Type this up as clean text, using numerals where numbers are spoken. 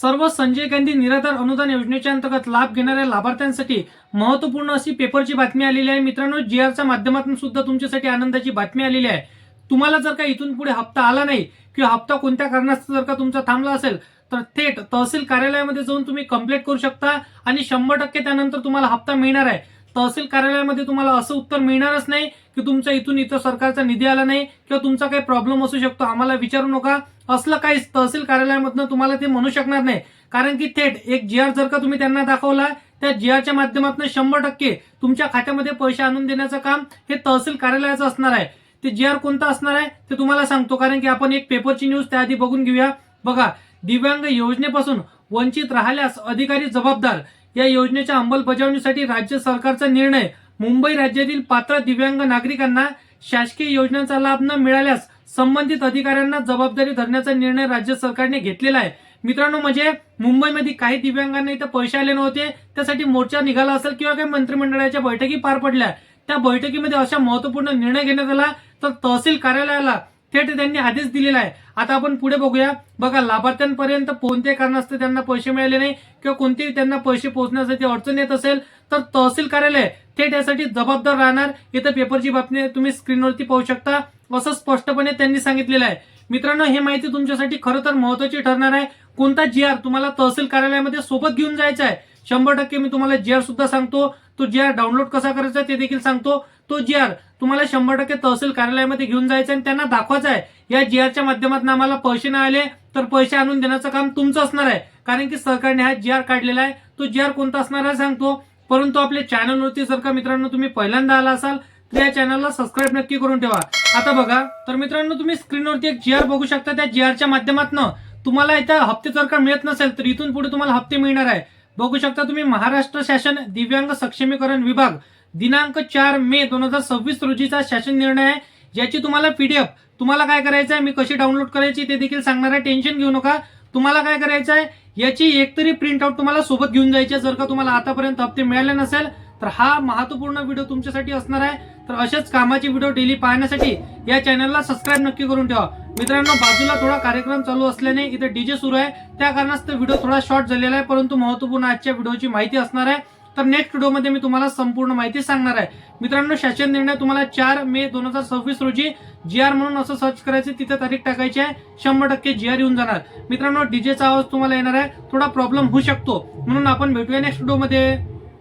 सर्व संजय गांधी निराधार अनुदान योजनेच्या अंतर्गत लाभ घेणाऱ्या लाभार्थ्यांसाठी महत्त्वपूर्ण अशी पेपरची बातमी आलेली आहे. मित्रांनो, जीआरच्या माध्यमातून सुद्धा तुमच्यासाठी आनंदाची बातमी आलेली आहे. तुम्हाला जर का इथून पुढे हप्ता आला नाही किंवा हप्ता कोणत्या कारणास्तव जर का तुमचा थांबला असेल तर थेट तहसील कार्यालयामध्ये जाऊन तुम्ही कंप्लेंट करू शकता आणि 100% त्यानंतर तुम्हाला हप्ता मिळणार आहे. तहसील कार्यालयामध्ये तुम्हाला असं उत्तर मिळणारच नाही की तुमचा इथून इथं सरकारचा निधी आला नाही किंवा तुमचा काही प्रॉब्लेम असू शकतो, आम्हाला विचारू नका, असलं काही तहसील कार्यालयामधनं तुम्हाला ते म्हणू शकणार नाही. कारण की थेट एक जीआर जर का तुम्ही त्यांना दाखवला, त्या जीआरच्या माध्यमातून 100% तुमच्या खात्यामध्ये पैसे आणून देण्याचं काम हे तहसील कार्यालयाचं असणार आहे. ते जीआर कोणता असणार आहे ते तुम्हाला सांगतो, कारण की आपण एक पेपरची न्यूज त्याआधी बघून घेऊया. बघा, दिव्यांग योजनेपासून वंचित राहिल्यास अधिकारी जबाबदार या योजनेच्या अंमलबजावणीसाठी राज्य सरकारचा निर्णय. मुंबई राज्यातील पात्र दिव्यांग नागरिकांना शासकीय योजनांचा लाभ न मिळाल्यास संबंधित अधिकाऱ्यांना जबाबदारी धरण्याचा निर्णय राज्य सरकारने घेतलेला आहे. मित्रांनो, म्हणजे मुंबईमध्ये काही दिव्यांगांना इथं पैसे आले नव्हते, त्यासाठी मोर्चा निघाला असेल किंवा काही मंत्रिमंडळाच्या बैठकी पार पडल्या, त्या बैठकीमध्ये अशा महत्वपूर्ण निर्णय घेण्यात आला तर तहसील कार्यालयाला थेट त्यांनी आदेश दिलेला आहे. आता आपण पुढे बघूया. बघा, लाभार्थ्यांपर्यंत कोणत्याही कारणास्तव त्यांना पैसे मिळाले नाही किंवा कोणतेही त्यांना पैसे पोहोचण्यासाठी अडचण येत असेल तर तहसील कार्यालय थेट यासाठी जबाबदार राहणार. इथं पेपरची बातमी तुम्ही स्क्रीनवरती पाहू शकता, असं स्पष्टपणे त्यांनी सांगितलेलं आहे. मित्रांनो, ही माहिती तुमच्यासाठी खरं तर महत्वाची ठरणार आहे. कोणता जीआर तुम्हाला तहसील कार्यालयामध्ये सोबत घेऊन जायचा आहे 100% मी तुम्हाला जीआर सुद्धा सांगतो. तो जीआर डाउनलोड कसा करायचा ते देखील सांगतो. तो जीआर तुम्हाला 100% तहसील कार्यालयामध्ये घेऊन जायचं आणि त्यांना दाखवायचं आहे या जीआरच्या माध्यमातून आम्हाला पैसे नाही आले तर पैसे आणून देण्याचं काम तुमचं असणार आहे. कारण की सरकारने हा जीआर काढलेला आहे. तो जीआर कोणता असणार आहे सांगतो. परंतु आपल्या चॅनलवरती जर का मित्रांनो तुम्ही पहिल्यांदा आला असाल तर या चॅनलला सबस्क्राईब नक्की करून ठेवा. आता बघा, तर मित्रांनो तुम्ही स्क्रीनवरती एक जीआर बघू शकता. त्या जीआरच्या माध्यमातून तुम्हाला इथं हप्ते जर का मिळत नसेल तर इथून पुढे तुम्हाला हप्ते मिळणार आहे. बघू शकता तुम्ही, महाराष्ट्र शासन दिव्यांग सक्षमीकरण विभाग दिनांक 4 मे 2026 रोजीचा शासन निर्णय आहे, ज्याची तुम्हाला पीडीएफ तुम्हाला काय करायचं आहे, मी कशी डाउनलोड करायची ते देखील सांगणार आहे. टेन्शन घेऊ नका. तुम्हाला काय करायचं आहे, याची एकतरी प्रिंट आउट तुम्हाला सोबत घेऊन जायची आहे. जर का तुम्हाला आतापर्यंत हप्ते मिळाले नसेल तर हा महत्वपूर्ण व्हिडिओ तुमच्यासाठी असणार आहे. तर अशाच कामाची व्हिडिओ डेली पाहण्यासाठी या चॅनलला सबस्क्राईब नक्की करून ठेवा. मित्रांनो, बाजूला थोडा कार्यक्रम चालू असल्याने इथे डीजे सुरू आहे, त्या कारणास्तव व्हिडिओ थोडा शॉर्ट झालेला आहे, परंतु महत्वपूर्ण आजच्या व्हिडिओची माहिती असणार आहे. तर नेक्स्ट व्हिडिओमध्ये मी तुम्हाला संपूर्ण माहिती सांगणार आहे. मित्रांनो, शासन निर्णय तुम्हाला 4 मे 2026 रोजी जीआर म्हणून असं सर्च करायचं, तिथे तारीख टाकायची आहे, 100% जीआर येऊन जाणार. मित्रांनो, डीजेचा आवाज तुम्हाला येणार आहे, थोडा प्रॉब्लेम होऊ शकतो, म्हणून आपण भेटूया नेक्स्ट व्हिडिओमध्ये.